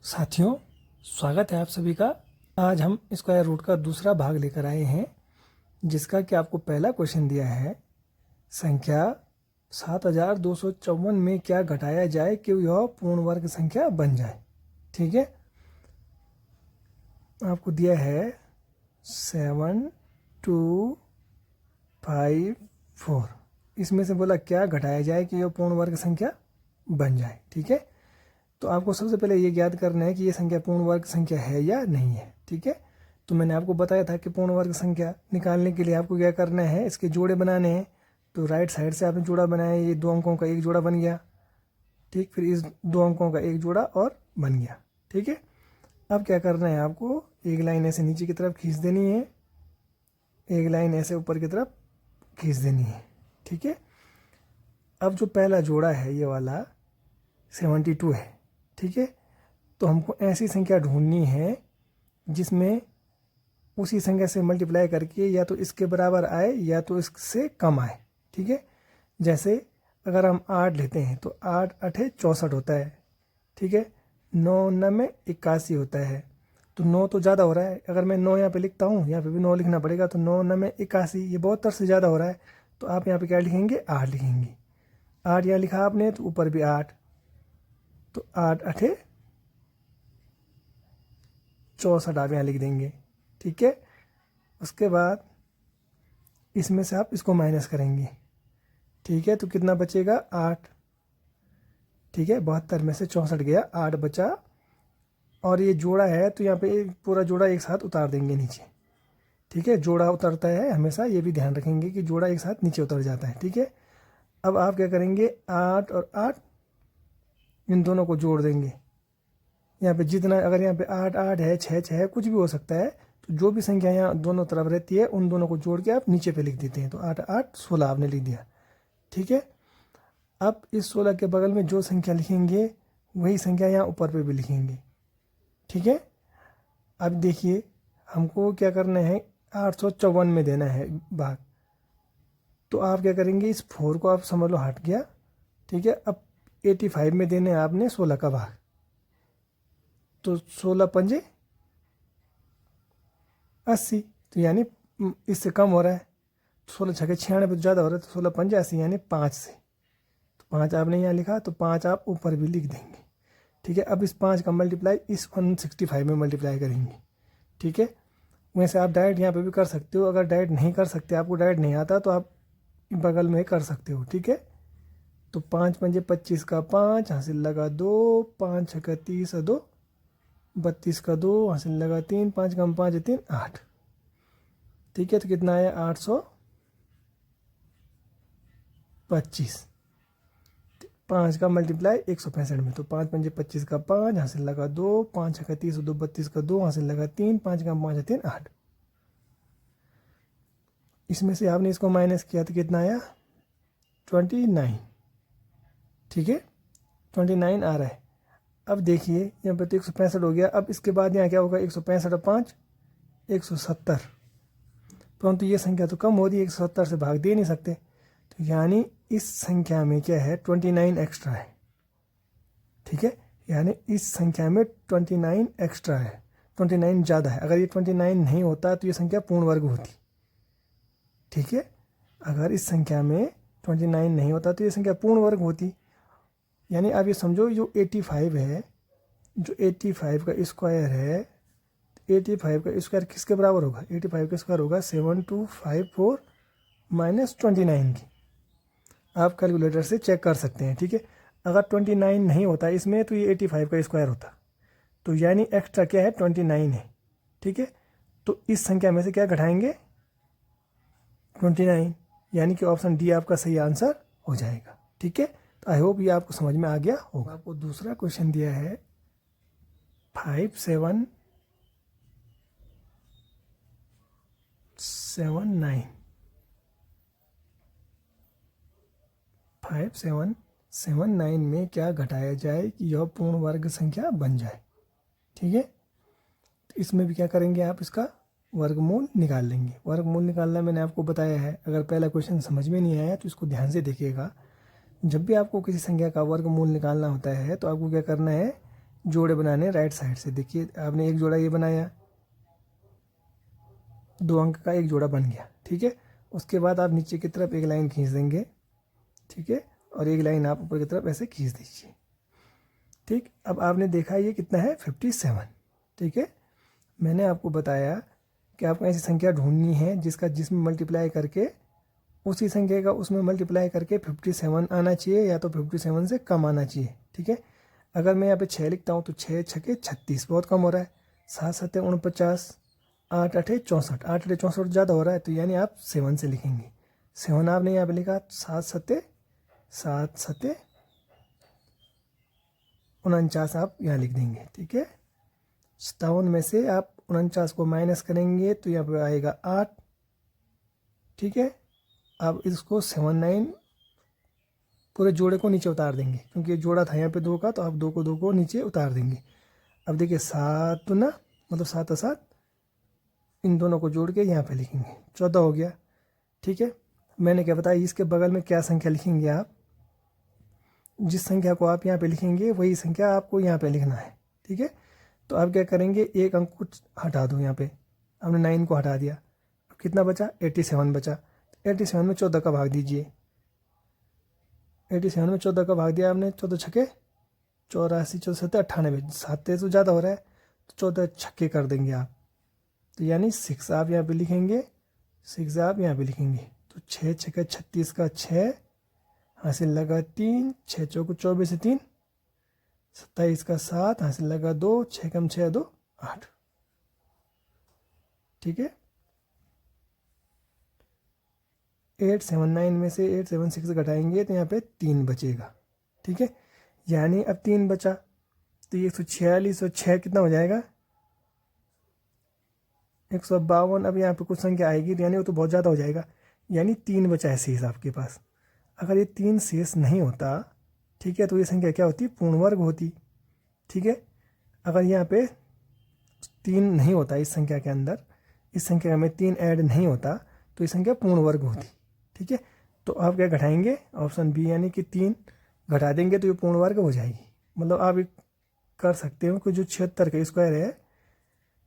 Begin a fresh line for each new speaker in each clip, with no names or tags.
साथियों, स्वागत है आप सभी का। आज हम स्क्वायर रूट का दूसरा भाग लेकर आए हैं, जिसका कि आपको पहला क्वेश्चन दिया है। संख्या 7254 में क्या घटाया जाए कि यह पूर्ण वर्ग संख्या बन जाए। ठीक है, आपको दिया है 7254। इसमें से बोला क्या घटाया जाए कि यह पूर्ण वर्ग संख्या बन जाए। ठीक है, तो आपको सबसे पहले ये याद करना है कि ये संख्या पूर्ण वर्ग संख्या है या नहीं है। ठीक है, तो मैंने आपको बताया था कि पूर्ण वर्ग संख्या निकालने के लिए आपको क्या करना है, इसके जोड़े बनाने हैं। तो राइट साइड से आपने जोड़ा बनाया, ये दो अंकों का एक जोड़ा बन गया। ठीक, फिर इस दो अंकों का एक जोड़ा और बन गया। ठीक है, अब क्या करना है, आपको एक लाइन ऐसे नीचे की तरफ खींच देनी है, एक लाइन ऐसे ऊपर की तरफ खींच देनी है। ठीक है, अब जो पहला जोड़ा है ये वाला 72 है। ठीक है, तो हमको ऐसी संख्या ढूंढनी है जिसमें उसी संख्या से मल्टीप्लाई करके या तो इसके बराबर आए या तो इससे कम आए। ठीक है, जैसे अगर हम 8 लेते हैं तो 8 8 64 होता है। ठीक है, 9 9 81 होता है। तो 9 तो ज़्यादा हो रहा है, अगर मैं 9 यहाँ पे लिखता हूँ, यहाँ पे भी 9 लिखना पड़ेगा, तो 9 9 81, ये 72 से ज़्यादा हो रहा है। तो आप यहाँ पे क्या लिखेंगे, 8 लिखेंगे। 8 यहाँ लिखा आपने तो ऊपर भी 8, तो 8 8 64 आप यहाँ लिख देंगे। ठीक है, उसके बाद इसमें से आप इसको माइनस करेंगे। ठीक है, तो कितना बचेगा, 8। ठीक है, 72 में से 64 गया, 8 बचा। और ये जोड़ा है तो यहाँ पे पूरा जोड़ा एक साथ उतार देंगे नीचे। ठीक है, जोड़ा उतरता है हमेशा, ये भी ध्यान रखेंगे कि जोड़ा एक साथ नीचे उतर जाता है। ठीक है, अब आप क्या करेंगे, 8 और 8 इन दोनों को जोड़ देंगे। यहाँ पे जितना, अगर यहाँ पे 8 8 है, 6 6 है, कुछ भी हो सकता है, तो जो भी संख्या यहाँ दोनों तरफ रहती है उन दोनों को जोड़ के आप नीचे पे लिख देते हैं। तो 8 8 16 आपने लिख दिया। ठीक है, अब इस 16 के बगल में जो संख्या लिखेंगे वही संख्या यहाँ ऊपर पे भी लिखेंगे। ठीक है, अब देखिए हमको क्या करना है, 854 में देना है भाग। तो आप क्या करेंगे, इस 4 को आप समझ लो हट गया। ठीक है, अब 85 में देने हैं आपने 16 का भाग। तो 16 पंजे 80, तो यानी इससे कम हो रहा है। 16 छके 96 तो ज़्यादा हो रहा है, तो 16 पंजे 80 यानी 5 से। तो 5 आपने यहाँ लिखा, तो 5 आप ऊपर भी लिख देंगे। ठीक है, अब इस 5 का मल्टीप्लाई इस 165 में मल्टीप्लाई करेंगे। ठीक है, वैसे आप डायरेक्ट यहाँ पे भी कर सकते हो, अगर डायरेक्ट नहीं कर सकते, आपको डायरेक्ट नहीं आता, तो आप बगल में कर सकते हो। ठीक है, तो 5 पंजे 25 का 5 हासिल लगा 2, 5 छक्का 30 2, 32 का 2 हासिल लगा 3, 5 कम 5 3 8। ठीक है, तो कितना आया, 825। 5 का मल्टीप्लाई 165 में, तो 5 पंजे 25 का 5 हासिल लगा 2, 5 छक्का 30 2, 32 का 2 हासिल लगा 3, 5 कम 5 3 8। इसमें से आपने इसको माइनस किया तो कितना आया, 29। ठीक है, 29 आ रहा है। अब देखिए यहाँ पे तो 165 हो गया। अब इसके बाद यहाँ क्या होगा, 165 और 5 170, परंतु ये संख्या तो कम हो रही है, 170 से भाग दे नहीं सकते। तो यानी इस संख्या में क्या है, 29 एक्स्ट्रा है। ठीक है, यानी इस संख्या में 29 एक्स्ट्रा है, 29 ज़्यादा है। अगर ये 29 नहीं होता तो ये संख्या पूर्ण वर्ग होती। ठीक है, अगर इस संख्या में 29 नहीं होता तो ये संख्या पूर्ण वर्ग होती। यानी आप ये समझो, जो 85 है, जो 85 का स्क्वायर है, 85 का स्क्वायर किसके बराबर होगा, 85 का स्क्वायर होगा 7254 माइनस 29 की। आप कैलकुलेटर से चेक कर सकते हैं। ठीक है, अगर 29 नहीं होता इसमें तो ये 85 का स्क्वायर होता। तो यानी एक्स्ट्रा क्या है, 29 है। ठीक है, तो इस संख्या में से क्या घटाएंगे, 29, यानी कि ऑप्शन डी आपका सही आंसर हो जाएगा। ठीक है, तो आई होप ये आपको समझ में आ गया होगा। आपको दूसरा क्वेश्चन दिया है 5779। 5779 में क्या घटाया जाए कि यह पूर्ण वर्ग संख्या बन जाए। ठीक है, तो इसमें भी क्या करेंगे, आप इसका वर्गमूल निकाल लेंगे। वर्गमूल निकालना मैंने आपको बताया है। अगर पहला क्वेश्चन समझ में नहीं आया तो इसको ध्यान से देखिएगा। जब भी आपको किसी संख्या का वर्गमूल निकालना होता है तो आपको क्या करना है, जोड़े बनाने राइट साइड से। देखिए आपने एक जोड़ा ये बनाया, 2 अंक का एक जोड़ा बन गया, ठीक है। उसके बाद आप नीचे की तरफ एक लाइन खींच देंगे, ठीक है, और एक लाइन आप ऊपर की तरफ ऐसे खींच दीजिए, ठीक। अब आपने देखा ये कितना है 57, ठीक है। मैंने आपको बताया कि आपको ऐसी संख्या ढूंढनी है जिसमें मल्टीप्लाई करके उसी संख्या का उसमें मल्टीप्लाई करके 57 आना चाहिए या तो 57 से कम आना चाहिए, ठीक है। अगर मैं यहाँ पे 6 लिखता हूँ तो 6 छके 36 बहुत कम हो रहा है, 7 सत्ते 49, 8 अठे 64, 8 अठे 64 ज़्यादा हो रहा है, तो यानी आप 7 से लिखेंगे। 7 आपने यहाँ पे लिखा, 7 सत्ते 49 आप यहाँ लिख देंगे, ठीक है। 57 में से आप 49 को माइनस करेंगे तो यहाँ पे आएगा 8, ठीक है। अब इसको 79 पूरे जोड़े को नीचे उतार देंगे, क्योंकि ये जोड़ा था यहाँ पे 2 का, तो आप 2 को नीचे उतार देंगे। अब देखिए 7 ना मतलब 7 और 7 इन दोनों को जोड़ के यहाँ पे लिखेंगे, 14 हो गया, ठीक है। मैंने क्या बताया, इसके बगल में क्या संख्या लिखेंगे आप, जिस संख्या को आप यहाँ पे लिखेंगे वही संख्या आपको यहाँ पे लिखना है, ठीक है। तो आप क्या करेंगे, एक अंक को हटा दो, यहाँ पे हमने 9 को हटा दिया, अब कितना बचा 87 बचा। 87 में 14 का भाग दीजिए, 87 में 14 का भाग दिया आपने, 14 छक्के 84, 14 सत्ते 98, 7 तो ज़्यादा हो रहा है तो 14 छक्के कर देंगे आप, तो यानी 6 आप यहाँ पे लिखेंगे, 6 आप यहाँ पे लिखेंगे। तो 6 छक्के 36 का 6 हासिल लगा 3, 6 चौको 24 से 3 27 का 7 हासिल लगा 2, 6 कम 6 2 8, ठीक है। 879 में से 876 घटाएंगे तो यहाँ पे 3 बचेगा, ठीक है। यानी अब 3 बचा तो 146 और 6 कितना हो जाएगा 152। अब यहाँ पे कुछ संख्या आएगी तो यानी वो तो बहुत ज़्यादा हो जाएगा, यानी 3 बचा है शेष आपके पास। अगर ये 3 शेष नहीं होता, ठीक है, तो ये संख्या क्या होती, पूर्ण वर्ग होती, ठीक है। अगर यहाँ पे 3 नहीं होता इस संख्या के अंदर, इस संख्या में 3 ऐड नहीं होता तो ये संख्या पूर्ण वर्ग होती, ठीक है। तो आप क्या घटाएंगे, ऑप्शन बी, यानी कि 3 घटा देंगे तो ये पूर्ण वर्ग हो जाएगी। मतलब आप एक कर सकते हो कि जो 76 का स्क्वायर है,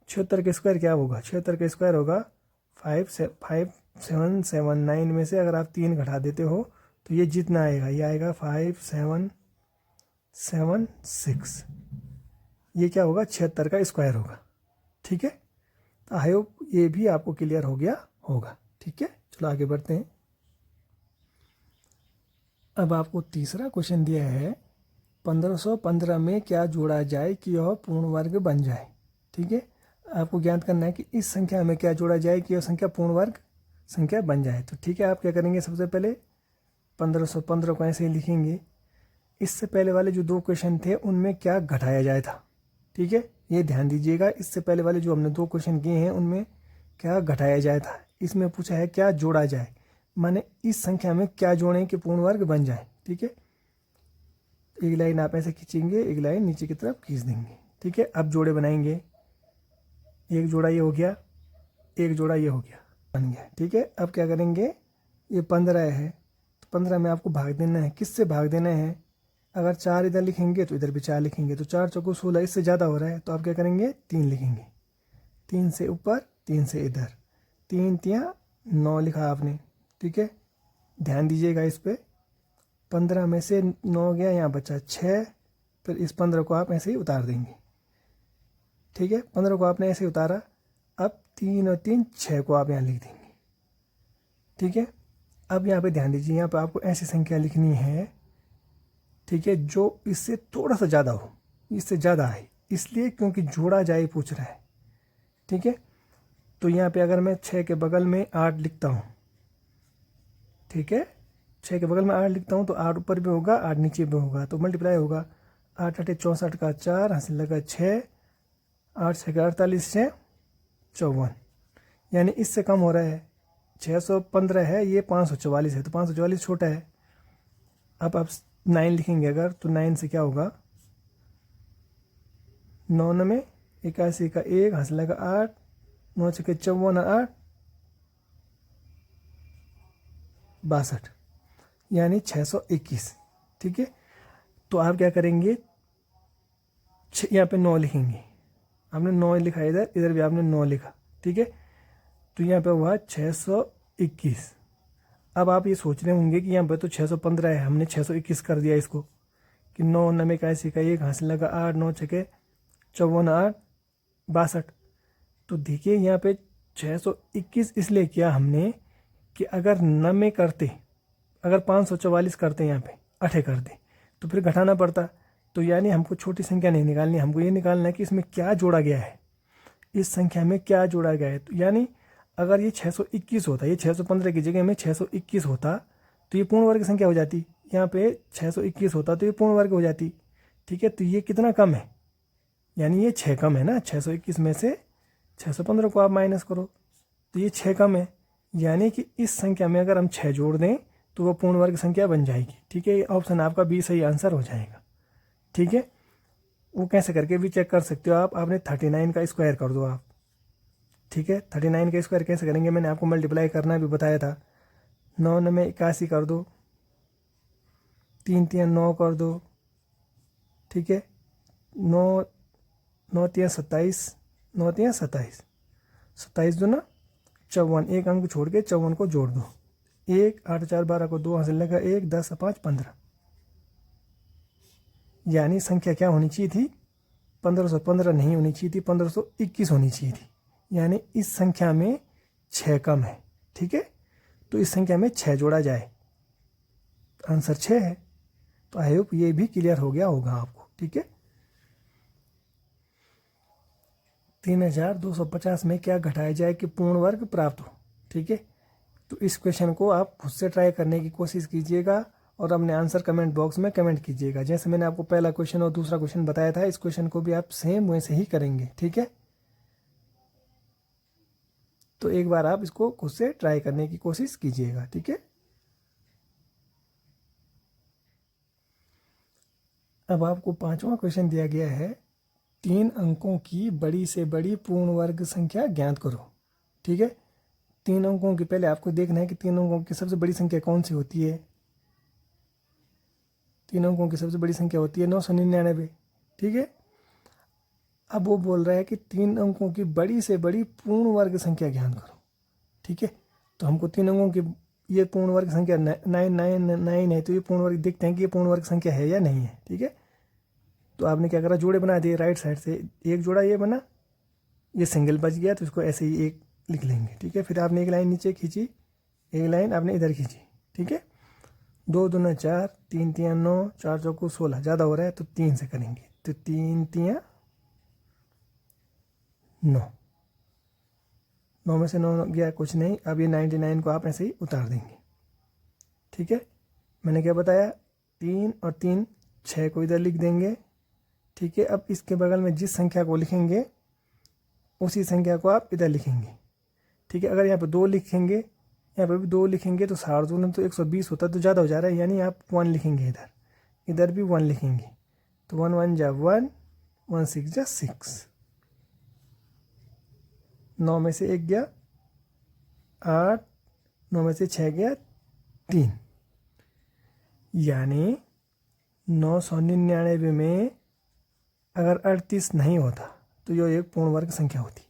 76 का स्क्वायर क्या होगा, 76 का स्क्वायर होगा 5779 में से अगर आप 3 घटा देते हो तो ये जितना आएगा, ये आएगा 5776, ये क्या होगा 76 का स्क्वायर होगा, ठीक है। तो आई होप ये भी आपको क्लियर हो गया होगा, ठीक है। चलो आगे बढ़ते हैं। अब आपको तीसरा क्वेश्चन दिया है, 1515 में क्या जोड़ा जाए कि यह पूर्ण वर्ग बन जाए, ठीक है। आपको ज्ञात करना है कि इस संख्या में क्या जोड़ा जाए कि यह संख्या पूर्ण वर्ग संख्या बन जाए। तो ठीक है, आप क्या करेंगे, सबसे पहले 1515 को ऐसे ही लिखेंगे। इससे पहले वाले जो 2 क्वेश्चन थे उनमें क्या घटाया जाए था, ठीक है, ये ध्यान दीजिएगा। इससे पहले वाले जो हमने 2 क्वेश्चन किए हैं उनमें क्या घटाया जाए था, इसमें पूछा है क्या जोड़ा जाए, माने इस संख्या में क्या जोड़ें कि पूर्ण वर्ग बन जाए, ठीक है। एक लाइन आप ऐसे खींचेंगे, एक लाइन नीचे की तरफ खींच देंगे, ठीक है। अब जोड़े बनाएंगे, एक जोड़ा ये हो गया, एक जोड़ा ये हो गया, बन गया, ठीक है। अब क्या करेंगे, ये 15 है तो 15 में आपको भाग देना है, किससे भाग देना है, अगर 4 इधर लिखेंगे तो इधर भी 4 लिखेंगे, तो 4 चौको 16, इससे ज़्यादा हो रहा है तो आप क्या करेंगे 3 लिखेंगे, 3 से ऊपर 3 से इधर, 3 तिया 9 लिखा आपने, ठीक है। ध्यान दीजिएगा इस पर, 15 में से 9 गया, यहाँ बचा 6, फिर इस 15 को आप ऐसे ही उतार देंगे, ठीक है। 15 को आपने ऐसे ही उतारा, अब 3 और 3 6 को आप यहाँ लिख देंगे, ठीक है। अब यहाँ पे ध्यान दीजिए, यहाँ पे आपको ऐसी संख्या लिखनी है, ठीक है, जो इससे थोड़ा सा ज़्यादा हो, इससे ज़्यादा है, इसलिए क्योंकि जोड़ा जाए पूछ रहा है, ठीक है। तो यहाँ पे अगर मैं 6 के बगल में 8 लिखता हूँ, ठीक है, 6 के बगल में 8 लिखता हूँ तो 8 ऊपर भी होगा 8 नीचे भी होगा, तो मल्टीप्लाई होगा, 8 अठे 64 का 4 हासिल लगा 6, 8 6 का 48 से 54, यानी इससे कम हो रहा है, 615 है, ये 544 है, तो 544 छोटा है। अब आप 9 लिखेंगे अगर, तो 9 से क्या होगा, 9 में 81 का 1 हासिल लगा 8, 9 6 54 8 62, यानी 621, ठीक है। तो आप क्या करेंगे, यहाँ पे 9 लिखेंगे, आपने 9 लिखा है, इधर इधर भी आपने 9 लिखा, ठीक है। तो यहाँ पे हुआ 621। अब आप ये सोच रहे होंगे कि यहाँ पे तो 615 है, हमने 621 कर दिया इसको, कि 9 नवे का ऐसे का एक हासिल लगा, 8 9 छके 54 8 62। तो देखिए यहाँ पे 621 इसलिए किया हमने कि अगर नवे करते, अगर 544 करते यहाँ पे 8 करते तो फिर घटाना पड़ता। तो यानी हमको छोटी संख्या नहीं निकालनी, हमको ये निकालना है कि इसमें क्या जोड़ा गया है, इस संख्या में क्या जोड़ा गया है। तो यानी अगर ये 621 होता, ये 615 की जगह में 621 होता तो ये पूर्ण वर्ग संख्या हो जाती, यहाँ पे 621 होता तो ये पूर्ण वर्ग हो जाती, ठीक है। तो ये कितना कम है, यानी ये 6 कम है ना, 621 में से 615 को आप माइनस करो तो ये 6 कम है, यानी कि इस संख्या में अगर हम 6 जोड़ दें तो वो पूर्ण वर्ग संख्या बन जाएगी, ठीक है। ये ऑप्शन आपका बी सही आंसर हो जाएगा, ठीक है। वो कैसे करके भी चेक कर सकते हो आप, आपने 39 का स्क्वायर कर दो आप, ठीक है। 39 का स्क्वायर कैसे करेंगे, मैंने आपको मल्टीप्लाई करना भी बताया था। 9 में 81 कर दो, 3 3 9 कर दो, ठीक है। 9 9 3 27, 9 3 27, 27 दो ना 54, एक अंक छोड़ के 54 को जोड़ दो, 1 8 4 12 को 2 हासिल लगा, 1 10 5 15, यानी संख्या क्या होनी चाहिए थी, 1515 नहीं होनी चाहिए थी, 1521 होनी चाहिए थी, यानी इस संख्या में 6 कम है, ठीक है। तो इस संख्या में 6 जोड़ा जाए, आंसर 6 है। तो आई होप ये भी क्लियर हो गया होगा आपको, ठीक है। 3250 में क्या घटाया जाए कि पूर्ण वर्ग प्राप्त हो, ठीक है। तो इस क्वेश्चन को आप खुद से ट्राई करने की कोशिश कीजिएगा और अपने आंसर कमेंट बॉक्स में कमेंट कीजिएगा। जैसे मैंने आपको पहला क्वेश्चन और दूसरा क्वेश्चन बताया था, इस क्वेश्चन को भी आप सेम वैसे ही करेंगे, ठीक है। तो एक बार आप इसको खुद से ट्राई करने की कोशिश कीजिएगा, ठीक है। अब आपको 5वां क्वेश्चन दिया गया है, 3 अंकों की बड़ी से बड़ी पूर्ण वर्ग संख्या ज्ञात करो, ठीक है। 3 अंकों की पहले आपको देखना है कि 3 अंकों की सबसे बड़ी संख्या कौन सी होती है। 3 अंकों की सबसे बड़ी संख्या होती है 999, ठीक है। अब वो बोल रहा है कि 3 अंकों की बड़ी से बड़ी पूर्ण वर्ग संख्या ज्ञात करो, ठीक है। तो हमको 3 अंकों की ये पूर्ण वर्ग संख्या 999 है, तो ये पूर्ण वर्ग देखते हैं कि ये पूर्ण वर्ग संख्या है या नहीं है, ठीक है। तो आपने क्या करा, जोड़े बना दिए, राइट साइड से एक जोड़ा ये बना, ये सिंगल बच गया तो इसको ऐसे ही एक लिख लेंगे, ठीक है। फिर आपने एक लाइन नीचे खींची, एक लाइन आपने इधर खींची, ठीक है। 2 दूना 4, 3 3 9, 4 चौको 16, ज़्यादा हो रहा है तो 3 से करेंगे, तो 3 3 9, 9 में से 9 गया कुछ नहीं। अब ये 99 को आप ऐसे ही उतार देंगे, ठीक है। मैंने क्या बताया, 3 और 3 6 को इधर लिख देंगे, ठीक है। अब इसके बगल में जिस संख्या को लिखेंगे उसी संख्या को आप इधर लिखेंगे, ठीक है। अगर यहाँ पे 2 लिखेंगे, यहाँ पे भी 2 लिखेंगे तो 7 तो 120 होता है, तो ज़्यादा हो जा रहा है, यानी आप 1 लिखेंगे, इधर इधर भी 1 लिखेंगे, तो 1 1 जा 1, 1 6 जा 6, 9 में से 1 गया 8, 9 में से 6 गया 3, यानी 999 में अगर 38 नहीं होता तो ये एक पूर्ण वर्ग संख्या होती,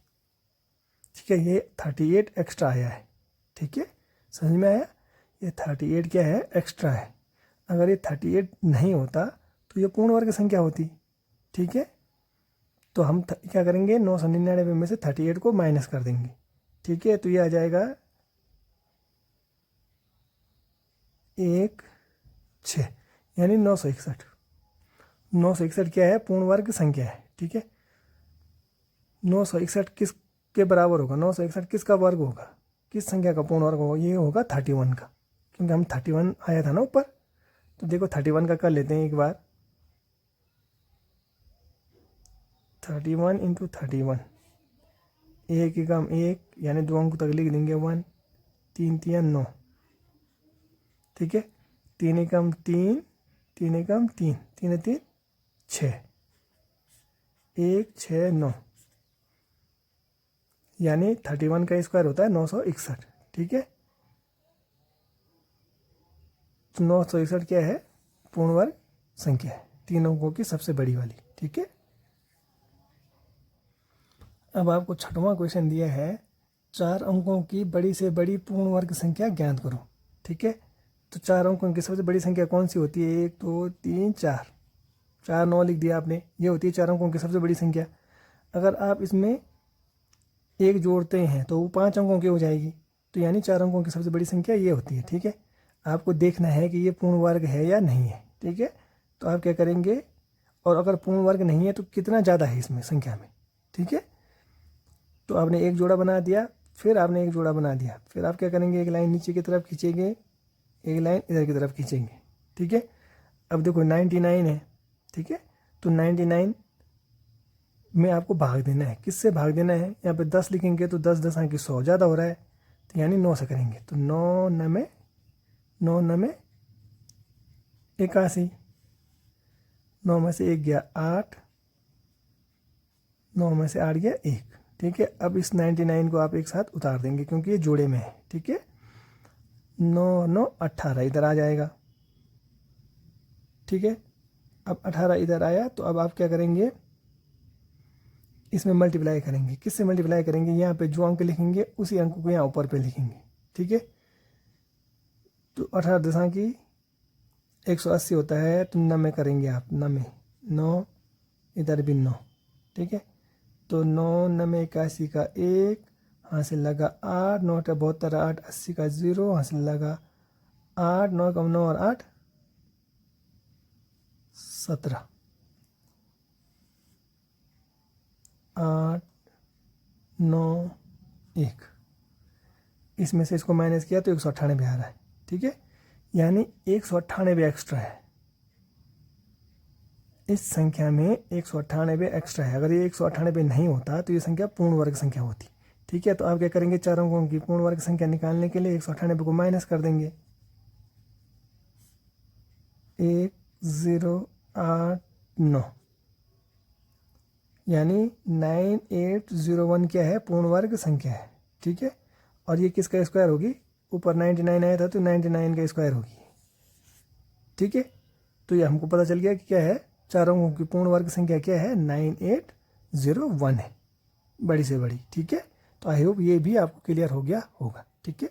ठीक है। ये 38 एक्स्ट्रा आया है, ठीक है, समझ में आया। ये 38 क्या है, एक्स्ट्रा है। अगर ये 38 नहीं होता तो ये पूर्ण वर्ग संख्या होती, ठीक है। तो हम क्या करेंगे, 999 में से 38 को माइनस कर देंगे, ठीक है। तो ये आ जाएगा 1 6, यानी 961। 961 क्या है, पूर्ण वर्ग संख्या है, ठीक है। 961 किस के बराबर होगा, 961 किसका वर्ग होगा, किस संख्या का पूर्ण वर्ग होगा, ये होगा 31 का, क्योंकि हम 31 आया था ना ऊपर। तो देखो 31 का कर लेते हैं एक बार, 31 इंटू 31, 1 एकम 1, यानी 2 अंक तक लिख देंगे 1, 3 3 9, ठीक है। 3 एकम 3, 3 एकम 3, 3 3 6, 1 6 9, यानी 31 का स्क्वायर होता है 961, ठीक है। तो 961 क्या है, पूर्ण वर्ग संख्या है, 3 अंकों की सबसे बड़ी वाली, ठीक है। अब आपको छठवां क्वेश्चन दिया है 4 अंकों की बड़ी से बड़ी पूर्ण वर्ग संख्या ज्ञात करो। ठीक है, तो 4 अंकों की सबसे बड़ी संख्या कौन सी होती है? 1 2 3 4, 4 9 लिख दिया आपने, ये होती है 4 अंकों की सबसे बड़ी संख्या। अगर आप इसमें एक जोड़ते हैं तो वो 5 अंकों की हो जाएगी, तो यानी 4 अंकों की सबसे बड़ी संख्या ये होती है। ठीक है, आपको देखना है कि ये पूर्ण वर्ग है या नहीं है। ठीक है, तो आप क्या करेंगे, और अगर पूर्ण वर्ग नहीं है तो कितना ज़्यादा है इसमें संख्या में। ठीक है, तो आपने एक जोड़ा बना दिया, फिर आपने एक जोड़ा बना दिया, फिर आप क्या करेंगे, एक लाइन नीचे की तरफ खींचेंगे, एक लाइन इधर की तरफ खींचेंगे। ठीक है, अब देखो 99 है। ठीक है, तो 99 में आपको भाग देना है। किससे भाग देना है? यहाँ पे 10 लिखेंगे तो 10 10 की 100 ज़्यादा हो रहा है, तो यानी 9 से करेंगे, तो 9 9 9 81, 9 में से 1 गया 8, 9 में से 8 गया 1। ठीक है, अब इस 99 को आप एक साथ उतार देंगे क्योंकि ये जोड़े में है। ठीक है, 9 9 18 इधर आ जाएगा। ठीक है, अब 18 इधर आया, तो अब आप क्या करेंगे, इसमें मल्टीप्लाई करेंगे। किससे मल्टीप्लाई करेंगे? यहाँ पे जो अंक लिखेंगे उसी अंक को यहाँ ऊपर पे लिखेंगे। ठीक है, तो 18 दशा की 180 होता है, तो 9 करेंगे आप, 9 9 इधर भी 9। ठीक है, तो 9 9 81 का 1 हासिल लगा 8, 9 72 8 80 का 0 हासिल लगा 8, 9 कम 9 और 8 17, 8 9 1, इसमें से इसको माइनस किया तो 198 आ रहा है। ठीक है, यानी 198 एक्स्ट्रा है इस संख्या में, 198 एक्स्ट्रा है। अगर ये 198 नहीं होता तो ये संख्या पूर्ण वर्ग संख्या होती। ठीक है, तो आप क्या करेंगे, 4 अंकों की पूर्ण वर्ग संख्या निकालने के लिए 198 को माइनस कर देंगे। 1 0 8 9, यानी 9801 क्या है? पूर्ण वर्ग संख्या है। ठीक है, और ये किसका स्क्वायर होगी? ऊपर 99 आया था तो 99 का स्क्वायर होगी। ठीक है, तो ये हमको पता चल गया कि क्या है, 4 अंकों की पूर्ण वर्ग संख्या क्या है? 9801 है, बड़ी से बड़ी। ठीक है, तो आई होप ये भी आपको क्लियर हो गया होगा। ठीक है।